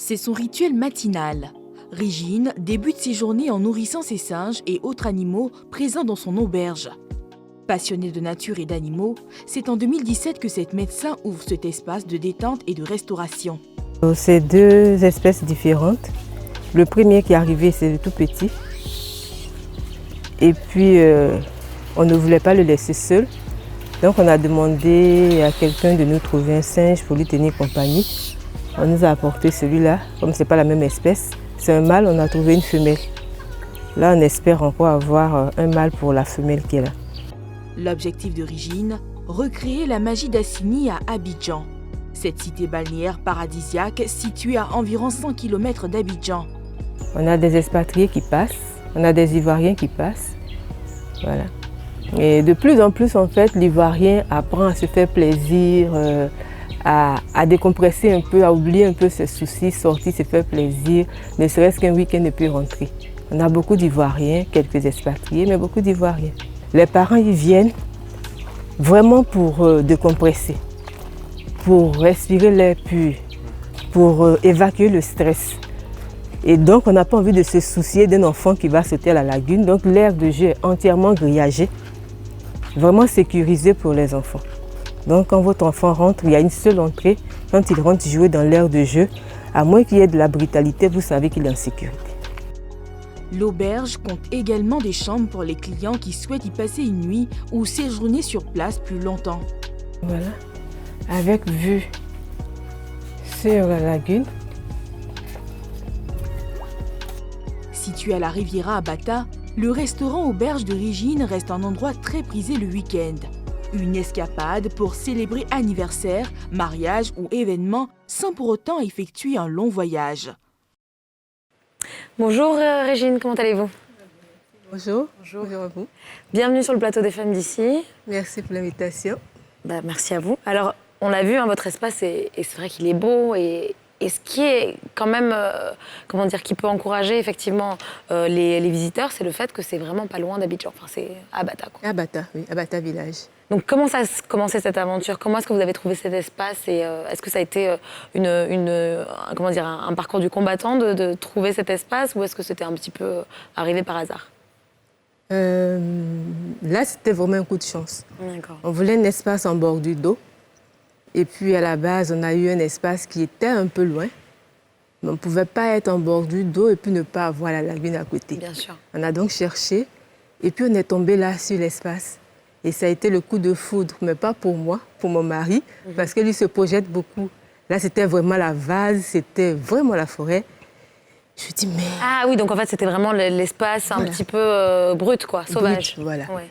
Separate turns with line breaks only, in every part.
C'est son rituel matinal. Régine débute ses journées en nourrissant ses singes et autres animaux présents dans son auberge. Passionnée de nature et d'animaux, c'est en 2017 que cette médecin ouvre cet espace de détente et de restauration.
C'est deux espèces différentes. Le premier qui est arrivé, c'est le tout petit. Et puis, on ne voulait pas le laisser seul. Donc, on a demandé à quelqu'un de nous trouver un singe pour lui tenir compagnie. On nous a apporté celui-là. Comme ce n'est pas la même espèce, c'est un mâle, on a trouvé une femelle. Là, on espère encore avoir un mâle pour la femelle qui est là.
L'objectif de Régine, recréer la magie d'Assini à Abidjan. Cette cité balnéaire paradisiaque située à environ 100 km d'Abidjan.
On a des expatriés qui passent, on a des Ivoiriens qui passent. Voilà. Et de plus en plus, en fait, l'Ivoirien apprend à se faire plaisir, à décompresser un peu, à oublier un peu ses soucis, sortir, se faire plaisir, ne serait-ce qu'un week-end et puis rentrer. On a beaucoup d'Ivoiriens, quelques expatriés, mais beaucoup d'Ivoiriens. Les parents, ils viennent vraiment pour décompresser, pour respirer l'air pur, pour évacuer le stress. Et donc, on n'a pas envie de se soucier d'un enfant qui va sauter à la lagune. Donc, l'aire de jeu est entièrement grillagée, vraiment sécurisée pour les enfants. Donc, quand votre enfant rentre, il y a une seule entrée. Quand il rentre jouer dans l'aire de jeu, à moins qu'il y ait de la brutalité, vous savez qu'il est en sécurité.
L'auberge compte également des chambres pour les clients qui souhaitent y passer une nuit ou séjourner sur place plus longtemps.
Voilà, avec vue sur la lagune.
Situé à la Riviera à Bata, le restaurant Auberge de Régine reste un endroit très prisé le week-end. Une escapade pour célébrer anniversaire, mariage ou événement sans pour autant effectuer un long voyage.
Bonjour Régine, comment allez-vous?
Bonjour. Bonjour à vous.
Bienvenue sur le plateau des femmes d'ici.
Merci pour l'invitation.
Merci à vous. Alors, on l'a vu, votre espace, et c'est vrai qu'il est beau. Et ce qui est quand même, comment dire, qui peut encourager effectivement les visiteurs, c'est le fait que c'est vraiment pas loin d'Abidjan. Enfin, c'est à Bata, quoi.
À Bata, oui, à Bata village.
Donc, comment ça a commencé cette aventure? Comment est-ce que vous avez trouvé cet espace? Et est-ce que ça a été comment dire, un parcours du combattant de trouver cet espace, ou est-ce que c'était un petit peu arrivé par hasard?
Là, c'était vraiment un coup de chance.
D'accord.
On voulait un espace en bordure d'eau. Et puis, à la base, on a eu un espace qui était un peu loin. Mais on ne pouvait pas être en bordure d'eau et puis ne pas avoir la lagune à côté.
Bien sûr.
On a donc cherché. Et puis, on est tombé là sur l'espace. Et ça a été le coup de foudre, mais pas pour moi, pour mon mari, parce que lui se projette beaucoup. Là, c'était vraiment la vase, c'était vraiment la forêt. Je lui dis, mais...
Ah oui, donc en fait, c'était vraiment l'espace un petit peu brut, quoi, sauvage.
Brut, voilà.
Ouais.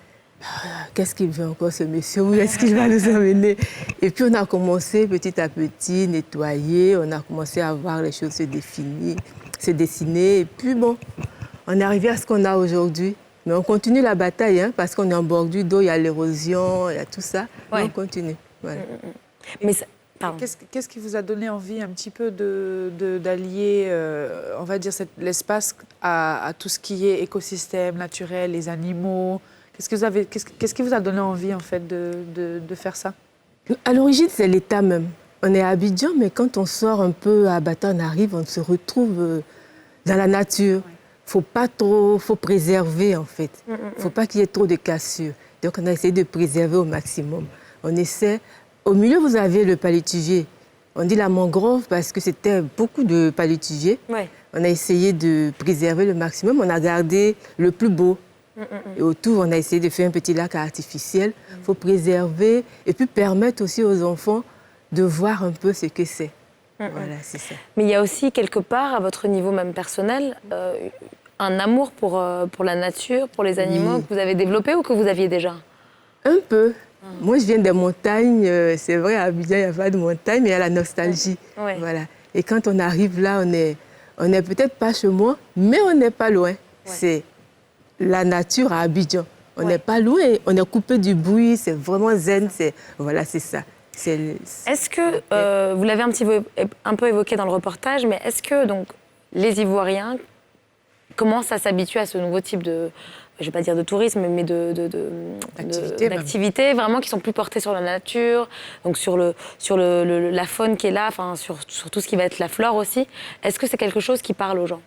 Qu'est-ce qu'il veut encore, ce monsieur? Où est-ce qu'il va nous emmener? Et puis, on a commencé petit à petit, nettoyer. On a commencé à voir les choses se dessiner. Et puis, bon, on est arrivé à ce qu'on a aujourd'hui. Mais on continue la bataille, hein, parce qu'on est en bordure d'eau, il y a l'érosion, il y a tout ça. Ouais. Mais on continue. Voilà.
Mais
qu'est-ce qui vous a donné envie un petit peu d'allier, on va dire, l'espace à tout ce qui est écosystème naturel, les animaux? Qu'est-ce qui vous a donné envie, en fait, de faire ça?
À l'origine, c'est l'État même. On est à Abidjan, mais quand on sort un peu à Bata, on arrive, on se retrouve dans la nature. Faut préserver, en fait. Faut pas qu'il y ait trop de cassures. Donc, on a essayé de préserver au maximum. On essaie... Au milieu, vous avez le palétuvier. On dit la mangrove parce que c'était beaucoup de palétuviers. Ouais. On a essayé de préserver le maximum. On a gardé le plus beau. Et autour, on a essayé de faire un petit lac artificiel. Il faut préserver et puis permettre aussi aux enfants de voir un peu ce que c'est. Voilà, c'est ça.
Mais il y a aussi, quelque part, à votre niveau même personnel, un amour pour la nature, pour les animaux, que vous avez développé ou que vous aviez déjà? Un
peu. Moi, je viens des montagnes. C'est vrai, à Abidjan, il n'y a pas de montagne, mais il y a la nostalgie. Ouais. Voilà. Et quand on arrive là, on est peut-être pas chez moi, mais on n'est pas loin. Ouais. C'est la nature à Abidjan. On n'est pas loin, on est coupé du bruit, c'est vraiment zen. Voilà, c'est ça.
Est-ce que, vous l'avez un peu évoqué dans le reportage, mais est-ce que donc, les Ivoiriens commencent à s'habituer à ce nouveau type je vais pas dire de tourisme, mais d'activités vraiment qui sont plus portées sur la nature, donc sur la faune qui est là, enfin sur tout ce qui va être la flore aussi. Est-ce que c'est quelque chose qui parle aux gens?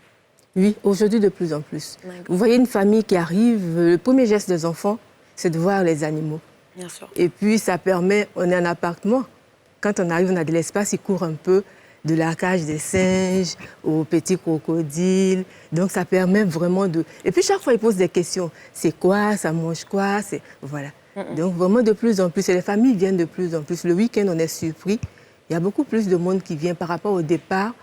Oui, aujourd'hui de plus en plus.
D'accord.
Vous voyez une famille qui arrive, le premier geste des enfants, c'est de voir les animaux.
Bien sûr.
Et puis ça permet, on est en appartement, quand on arrive, on a de l'espace, ils courent un peu de la cage des singes aux petits crocodiles. Donc ça permet vraiment de... Et puis chaque fois, ils posent des questions. C'est quoi? Ça mange quoi? Voilà. Donc vraiment de plus en plus. Et les familles viennent de plus en plus. Le week-end, on est surpris. Il y a beaucoup plus de monde qui vient par rapport au départ.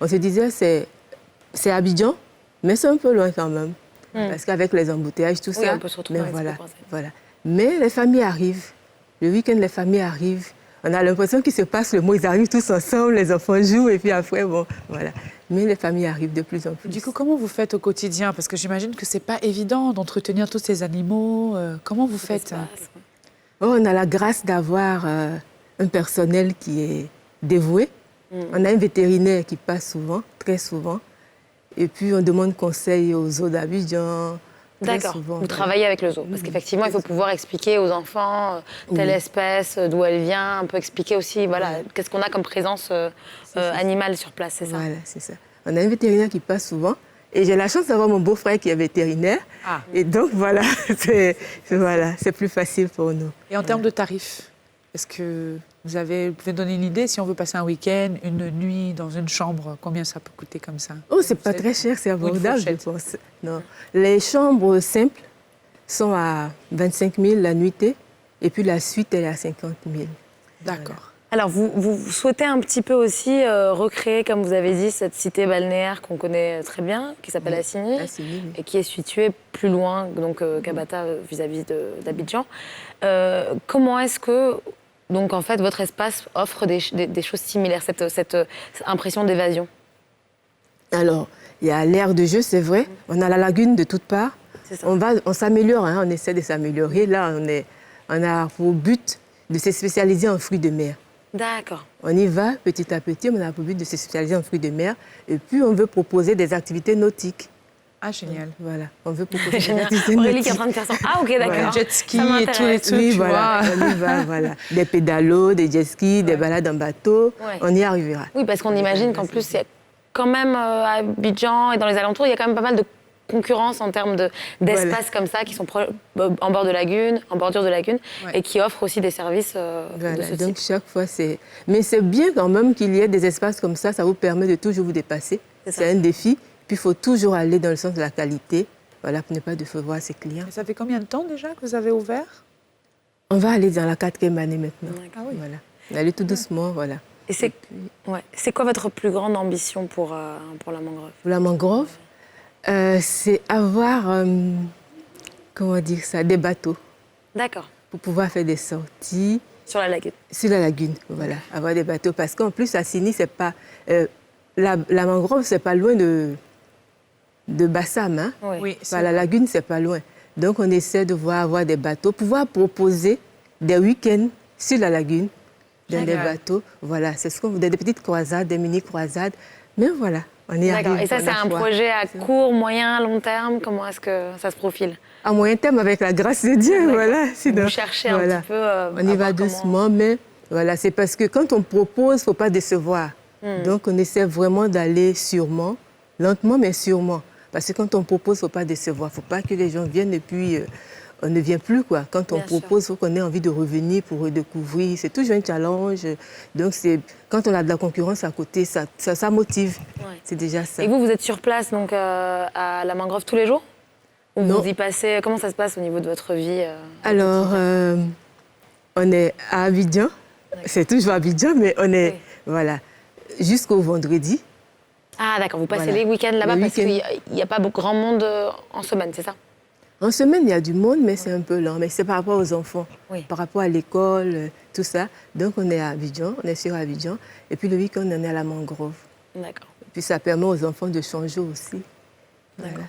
On se disait, c'est Abidjan, mais c'est un peu loin quand même. Parce qu'avec les embouteillages, tout
Oui,
ça...
on peut se retrouver
mais
avec
voilà,
ce qu'on pensait.
voilà. Mais les familles arrivent. Le week-end, les familles arrivent. On a l'impression qu'il se passe le mot, ils arrivent tous ensemble, les enfants jouent, et puis après, bon, voilà. Mais les familles arrivent de plus en plus.
Du coup, comment vous faites au quotidien? Parce que j'imagine que c'est pas évident d'entretenir tous ces animaux. Comment vous faites?
Oh, on a la grâce d'avoir un personnel qui est dévoué. On a un vétérinaire qui passe souvent, très souvent. Et puis, on demande conseil aux zoos d'Abidjan.
D'accord,
souvent,
vous travaillez avec le zoo. Parce qu'effectivement, il faut pouvoir expliquer aux enfants telle espèce, d'où elle vient, un peu expliquer aussi, voilà, qu'est-ce qu'on a comme présence animale sur place, c'est ça?
Voilà, c'est ça. On a un vétérinaire qui passe souvent. Et j'ai la chance d'avoir mon beau-frère qui est vétérinaire.
Ah.
Et donc, voilà, c'est plus facile pour nous.
Et en termes de tarifs, est-ce que vous pouvez donner une idée si on veut passer un week-end, une nuit dans une chambre, combien ça peut coûter comme ça?
Oh, c'est pas très cher, c'est abordable, je pense. Non. Les chambres simples sont à 25 000 la nuitée, et puis la suite, elle est à 50 000.
D'accord.
Alors, vous souhaitez un petit peu aussi recréer, comme vous avez dit, cette cité balnéaire qu'on connaît très bien, qui s'appelle Assigny, et qui est située plus loin donc qu'Abata vis-à-vis d'Abidjan. Comment est-ce que, donc, en fait, votre espace offre des choses similaires, cette impression d'évasion?
Alors, il y a l'aire de jeu, c'est vrai. On a la lagune de toutes parts. On s'améliore, hein, on essaie de s'améliorer. Là, on a pour but de se spécialiser en fruits de mer.
D'accord.
On y va petit à petit, on a pour but de se spécialiser en fruits de mer. Et puis, on veut proposer des activités nautiques.
Ah, génial.
Voilà, on veut proposer des
Génial.
activités
Aurélie qui est en
nautiques.
train de faire ça. Ah, ok, d'accord.
Voilà.
Jet ski
Ça
et tous les
m'intéresse.
trucs,
Oui,
tu
voilà,
vois.
on y va, voilà. Des pédalos, des jet skis, des balades en bateau,
Ouais.
on y arrivera.
Oui, parce qu'on imagine qu'en plus, il y a quand même à Abidjan et dans les alentours, il y a quand même pas mal de concurrence en termes d'espaces comme ça qui sont en bord de lagune, en bordure de lagune,
Ouais.
et qui offrent aussi des services de
Voilà,
ce
donc
type.
chaque fois, c'est... Mais c'est bien quand même qu'il y ait des espaces comme ça vous permet de toujours vous dépasser.
C'est ça.
C'est un défi, puis il faut toujours aller dans le sens de la qualité, voilà, pour ne pas décevoir ses clients.
Et ça fait combien de temps déjà que vous avez ouvert?
On va aller dans la 4e année maintenant.
D'accord.
Ah oui.
Voilà. On va aller tout doucement, voilà.
Et c'est quoi votre plus grande ambition pour la mangrove?
Pour la mangrove, c'est avoir, comment dire ça, des bateaux
D'accord.
pour pouvoir faire des sorties
Sur la lagune.
sur la lagune, voilà, avoir des bateaux. Parce qu'en plus, à Sini, c'est pas... la mangrove, c'est pas loin de Bassam, hein.
Oui.
Enfin, la lagune, c'est pas loin. Donc, on essaie de avoir des bateaux, pouvoir proposer des week-ends sur la lagune, dans des
Génial.
bateaux. Voilà, c'est ce qu'on veut, des petites croisades, des mini-croisades. Mais voilà, on y arrive.
D'accord. Et ça,
on
c'est
a
un
foi.
projet à court, moyen, long terme? Comment est-ce que ça se profile?
À moyen terme, avec la grâce de Dieu,
D'accord.
voilà.
Vous cherchez un petit peu
on y va doucement, mais voilà, c'est parce que quand on propose, il ne faut pas décevoir. Donc, on essaie vraiment d'aller sûrement, lentement, mais sûrement. Parce que quand on propose, il ne faut pas décevoir. Il ne faut pas que les gens viennent et puis on ne vient plus, quoi. Quand on
Bien sûr.
propose, il faut qu'on ait envie de revenir pour redécouvrir. C'est toujours un challenge. Donc, quand on a de la concurrence à côté, ça motive.
Ouais.
C'est déjà ça.
Et vous êtes sur place donc à la mangrove tous les jours? Ou
Non.
vous y passez? Comment ça se passe au niveau de votre vie
Alors, on est à Abidjan. C'est toujours Abidjan, mais on est,
Oui.
voilà, jusqu'au vendredi.
Ah d'accord, vous passez
Voilà.
les week-ends là-bas
Les
parce qu'il
week-ends.
n'y a pas beaucoup grand monde en semaine, c'est ça?
En semaine, il y a du monde, mais c'est un peu lent. Mais c'est par rapport aux enfants,
Oui.
par rapport à l'école, tout ça. Donc, on est à Abidjan, on est sur Abidjan. Et puis, le week-end, on est à la mangrove.
D'accord.
Puis, ça permet aux enfants de changer aussi. Voilà.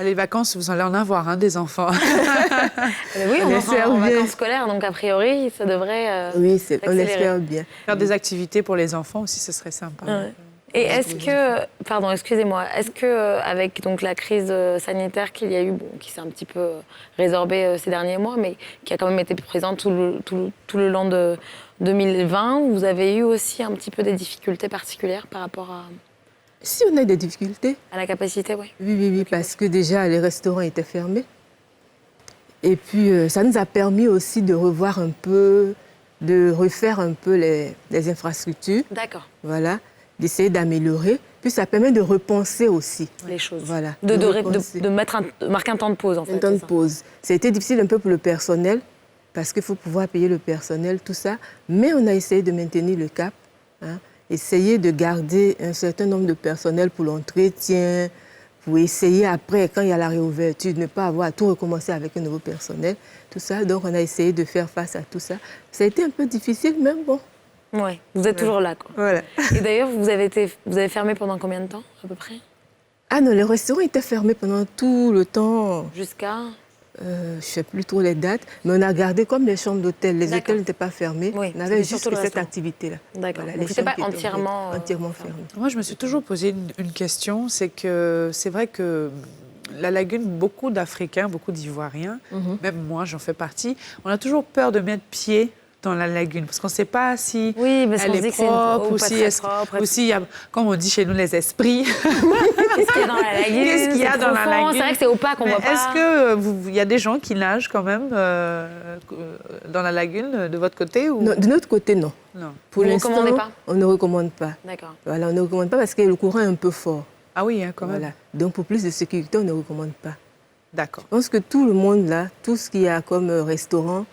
Les vacances, vous allez en avoir, hein, des enfants.
Oui, on
espère
est en
bien.
vacances scolaires, donc a priori, ça devrait
Oui, on
accélérer.
espère bien.
Faire des activités pour les enfants aussi, ce serait sympa.
Ouais. Et est-ce que, pardon, excusez-moi, est-ce que avec donc la crise sanitaire qu'il y a eu, bon, qui s'est un petit peu résorbée ces derniers mois, mais qui a quand même été présente tout le long de 2020, vous avez eu aussi un petit peu des difficultés particulières par rapport
Si on a des difficultés,
à la capacité, oui.
oui, parce que déjà les restaurants étaient fermés. Et puis ça nous a permis aussi de revoir un peu, de refaire un peu les infrastructures,
D'accord,
voilà, d'essayer d'améliorer. Puis ça permet de repenser aussi.
les choses.
Voilà.
De marquer un temps de pause, en fait.
Un temps de
c'est ça.
pause. Ça a été difficile un peu pour le personnel, parce qu'il faut pouvoir payer le personnel, tout ça. Mais on a essayé de maintenir le cap, hein, essayer de garder un certain nombre de personnel pour l'entretien, pour essayer après, quand il y a la réouverture, de ne pas avoir à tout recommencer avec un nouveau personnel, tout ça. Donc on a essayé de faire face à tout ça. Ça a été un peu difficile, mais bon.
Ouais, vous êtes toujours là, quoi.
Voilà.
Et d'ailleurs, vous avez fermé pendant combien de temps, à peu près?
Ah non, les restaurants étaient fermés pendant tout le temps.
Jusqu'à...
Je ne sais plus trop les dates, mais on a gardé comme les chambres d'hôtel. Les
D'accord.
hôtels n'étaient pas fermés.
Oui,
on avait
c'était
juste
surtout le
cette
restaurant.
activité-là.
D'accord.
Voilà,
Donc
les
c'était pas
chambres qui étaient
entièrement
entièrement
fermé.
fermées.
Moi, je me suis toujours posé une question, c'est que c'est vrai que la lagune, beaucoup d'Africains, beaucoup d'Ivoiriens, même moi, j'en fais partie, on a toujours peur de mettre pied dans la lagune, parce qu'on ne sait pas si
Oui, parce qu'on
elle
se dit
est
que c'est une-
propre,
ou
ou
pas
si,
très
est-ce-
propre.
ou s'il y a, comme on dit chez nous, les esprits.
Qu'est-ce qu'il y a dans la lagune?
Qu'est-ce qu'il y a
C'est
dans la
profond.
lagune?
C'est vrai que c'est opaque, on
Mais
voit pas.
est-ce que il y a des gens qui nagent quand même dans la lagune de votre côté ou...
Non, de notre côté, non.
Non.
Pour
Vous
l'instant,
recommandez pas?
on ne recommande pas.
D'accord.
Voilà, on ne recommande pas parce que le courant est un peu fort.
Ah oui, hein, quand même.
Voilà. Donc pour plus de sécurité, on ne recommande pas.
D'accord.
Je pense que tout le monde là, tout ce qu'il y a comme restaurant,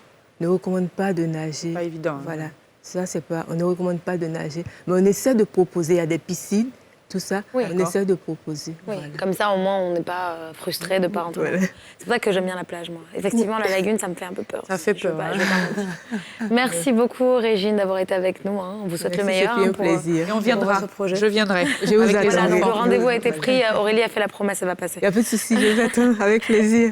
ne recommande pas de nager.
Pas évident. hein.
Voilà. Ça, c'est pas. On ne recommande pas de nager. Mais on essaie de proposer. Il y a des piscines, tout ça.
Oui,
on
d'accord.
essaie de proposer.
Oui,
Voilà.
comme ça, au moins, on n'est pas frustré de pas rentrer.
Voilà.
C'est pour ça que j'aime bien la plage, moi. Effectivement, la lagune, ça me fait un peu peur.
Ça fait
Je veux
peur,
pas-
hein.
je vais pas mentir. Merci beaucoup, Régine, d'avoir été avec nous. hein. On vous souhaite
Merci,
le meilleur.
c'était un
hein, pour-
plaisir.
Et on viendra.
votre projet.
Je viendrai.
Je vous
Avec les
attends.
Voilà, donc le
enfants.
rendez-vous a été pris. Aurélie a fait la promesse, elle va passer.
Il n'y a pas de souci, je vous attends avec plaisir.